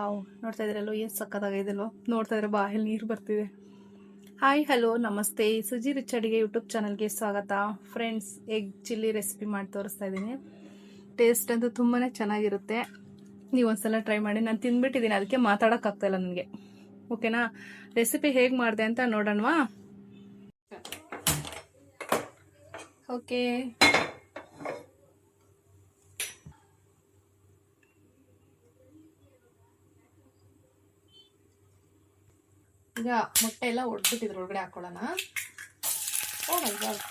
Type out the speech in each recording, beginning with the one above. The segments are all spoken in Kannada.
ವಾವ್, ನೋಡ್ತಾ ಇದ್ರಲ್ಲೋ ಎಷ್ಟು ಸಕ್ಕತ್ತಾಗಿದೆಯಲ್ವ. ನೋಡ್ತಾ ಇದ್ರೆ ಬಾಯಲ್ಲಿ ನೀರು ಬರ್ತಿದೆ. ಹಾಯ್ ಹಲೋ ನಮಸ್ತೆ, ಸುಜಿ ರಿಚ್ ಅಡಿಗೆ ಯೂಟ್ಯೂಬ್ ಚಾನಲ್ಗೆ ಸ್ವಾಗತ. ಫ್ರೆಂಡ್ಸ್, ಎಗ್ ಚಿಲ್ಲಿ ರೆಸಿಪಿ ಮಾಡಿ ತೋರಿಸ್ತಾ ಇದ್ದೀನಿ. ಟೇಸ್ಟ್ ಅಂತೂ ತುಂಬಾ ಚೆನ್ನಾಗಿರುತ್ತೆ. ನೀವು ಒಂದ್ಸಲ ಟ್ರೈ ಮಾಡಿ. ನಾನು ತಿಂದ್ಬಿಟ್ಟಿದ್ದೀನಿ, ಅದಕ್ಕೆ ಮಾತಾಡೋಕ್ಕಾಗ್ತಾಯಿಲ್ಲ ನನಗೆ. ಓಕೆನಾ? ರೆಸಿಪಿ ಹೇಗೆ ಮಾಡಿದೆ ಅಂತ ನೋಡೋಣವಾ? ಓಕೆ, ಈಗ ಮೊಟ್ಟೆ ಎಲ್ಲ ಒಡ್ಬಿಟ್ಟಿದ್ರು, ಒಳಗಡೆ ಹಾಕೊಳ್ಳೋಣ. ಓ ಮೈ ಗಾಡ್,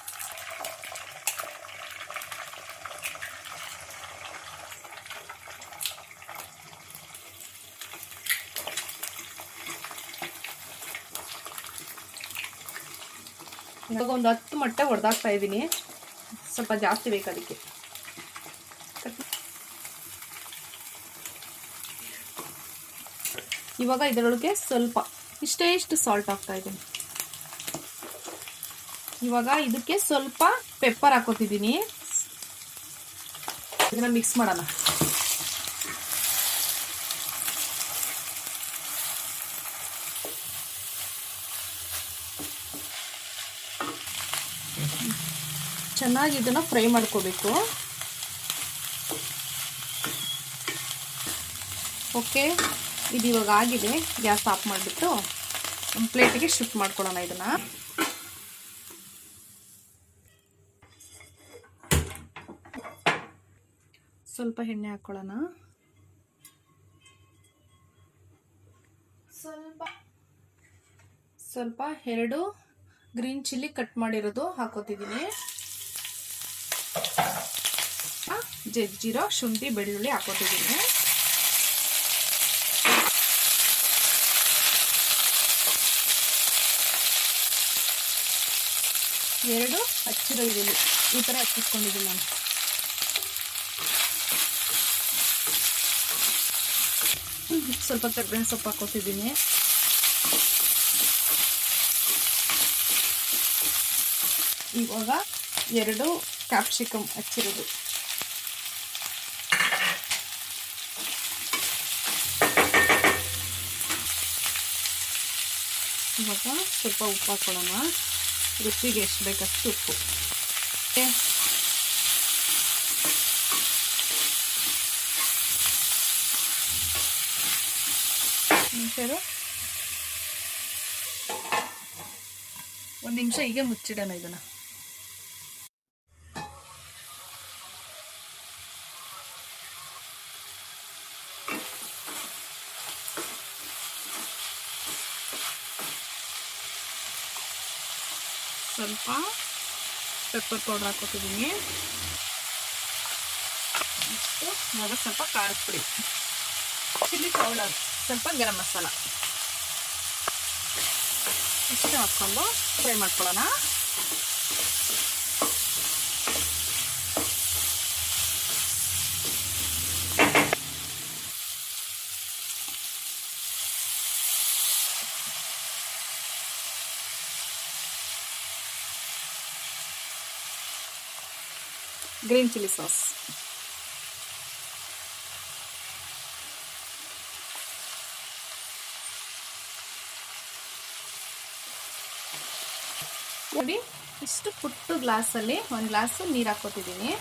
ಇವಾಗ ಒಂದು 10 ಮೊಟ್ಟೆ ಹೊಡೆದಾಕ್ತಾ ಇದ್ದೀನಿ. ಸ್ವಲ್ಪ ಜಾಸ್ತಿ ಬೇಕು ಅದಕ್ಕೆ. ಇವಾಗ ಇದರೊಳಗೆ ಸ್ವಲ್ಪ ಇಷ್ಟು ಸಾಲ್ಟ್ ಹಾಕ್ತಾ ಇದ್ದೀನಿ. ಇವಾಗ ಇದಕ್ಕೆ ಸ್ವಲ್ಪ ಪೆಪ್ಪರ್ ಹಾಕೋತಿದ್ದೀನಿ. ಇದನ್ನ ಮಿಕ್ಸ್ ಮಾಡೋಣ. ಚೆನ್ನಾಗಿ ಇದನ್ನ ಫ್ರೈ ಮಾಡ್ಕೋಬೇಕು. ಓಕೆ, ಇದು ಇವಾಗ ಆಗಿದೆ. ಗ್ಯಾಸ್ ಆಫ್ ಮಾಡಿಬಿಟ್ಟು ಒಂದು ಪ್ಲೇಟಿಗೆ ಶಿಫ್ಟ್ ಮಾಡ್ಕೊಳ್ಳೋಣ. ಇದನ್ನ ಸ್ವಲ್ಪ ಎಣ್ಣೆ ಹಾಕ್ಕೊಳ್ಳೋಣ. ಸ್ವಲ್ಪ 2 ಗ್ರೀನ್ ಚಿಲ್ಲಿ ಕಟ್ ಮಾಡಿರೋದು ಹಾಕೋತಿದ್ದೀನಿ. ಜಜ್ಜಿರೋ ಶುಂಠಿ ಬೆಳ್ಳುಳ್ಳಿ ಹಾಕೋತಿದ್ದೀನಿ. ಎರಡು ಹಚ್ಚಿರೋ ಈರುಳ್ಳಿ ಈ ಥರ ಹಚ್ಚಿಟ್ಕೊಂಡಿದ್ದೀನಿ ನಾನು. ಸ್ವಲ್ಪ ಕರ್ಬೇವಿನ ಸೊಪ್ಪು ಹಾಕೋತಿದ್ದೀನಿ. ಇವಾಗ 2 ಕ್ಯಾಪ್ಸಿಕಮ್ ಹಚ್ಚಿರೋದು. ಇವಾಗ ಸ್ವಲ್ಪ ಉಪ್ಪು ಹಾಕೊಳ್ಳೋಣ. ರುಚಿಗೆ ಎಷ್ಟು ಬೇಕಷ್ಟು ಉಪ್ಪು. ಒಂದು ನಿಮಿಷ ಹೀಗೆ ಮುಚ್ಚಿಡೋಣ ಇದನ್ನ. ಸ್ವಲ್ಪ ಪೆಪ್ಪರ್ ಪೌಡರ್ ಹಾಕೋತಿದ್ದೀನಿ. ಇವಾಗ ಸ್ವಲ್ಪ ಖಾರದ ಪುಡಿ, ಚಿಲ್ಲಿ ಪೌಡರ್, ಸ್ವಲ್ಪ ಗರಂ ಮಸಾಲ ಇಷ್ಟು ಹಾಕ್ಕೊಂಡು ಫ್ರೈ ಮಾಡ್ಕೊಳ್ಳೋಣ. ಗ್ರೀನ್ ಚಿಲ್ಲಿ ಸಾಸ್, ನೋಡಿ ಇಷ್ಟು ಪುಟ್ಟು ಗ್ಲಾಸಲ್ಲಿ 1 ಗ್ಲಾಸ್ ನೀರು ಹಾಕೋತಿದ್ದೀನಿ.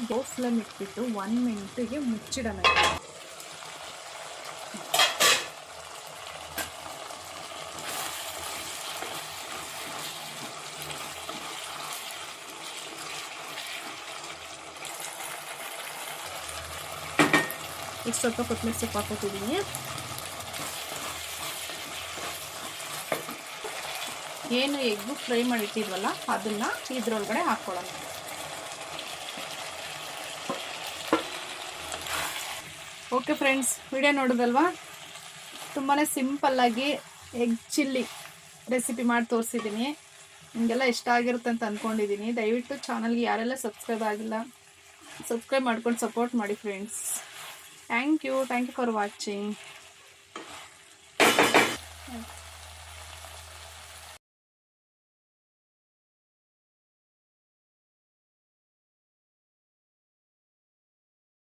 ಲೋ ಫ್ಲೇಮ್ ಇಟ್ಬಿಟ್ಟು 1 ಮಿನಿಟಿಗೆ ಮುಚ್ಚಿಡೋಣ. ಈಗ ಸ್ವಲ್ಪ ಕೊತ್ತಂಬರಿ ಸೊಪ್ಪು ಹಾಕೋತಿದ್ದೀನಿ. ಏನು ಎಗ್ಗು ಫ್ರೈ ಮಾಡಿಟ್ಟಿದ್ವಲ್ಲ ಅದನ್ನು ಇದ್ರೊಳಗಡೆ ಹಾಕ್ಕೊಳ್ಳೋಣ. ಓಕೆ ಫ್ರೆಂಡ್ಸ್, ವಿಡಿಯೋ ನೋಡೋದಲ್ವಾ? ತುಂಬಾ ಸಿಂಪಲ್ಲಾಗಿ ಎಗ್ ಚಿಲ್ಲಿ ರೆಸಿಪಿ ಮಾಡಿ ತೋರಿಸಿದ್ದೀನಿ. ನಿಮಗೆಲ್ಲ ಇಷ್ಟ ಆಗಿರುತ್ತೆ ಅಂತ ಅಂದ್ಕೊಂಡಿದ್ದೀನಿ. ದಯವಿಟ್ಟು ಚಾನಲ್ಗೆ ಯಾರೆಲ್ಲ ಸಬ್ಸ್ಕ್ರೈಬ್ ಆಗಿಲ್ಲ ಸಬ್ಸ್ಕ್ರೈಬ್ ಮಾಡ್ಕೊಂಡು ಸಪೋರ್ಟ್ ಮಾಡಿ friends. Thank you for watching. ಆಯ್ತು.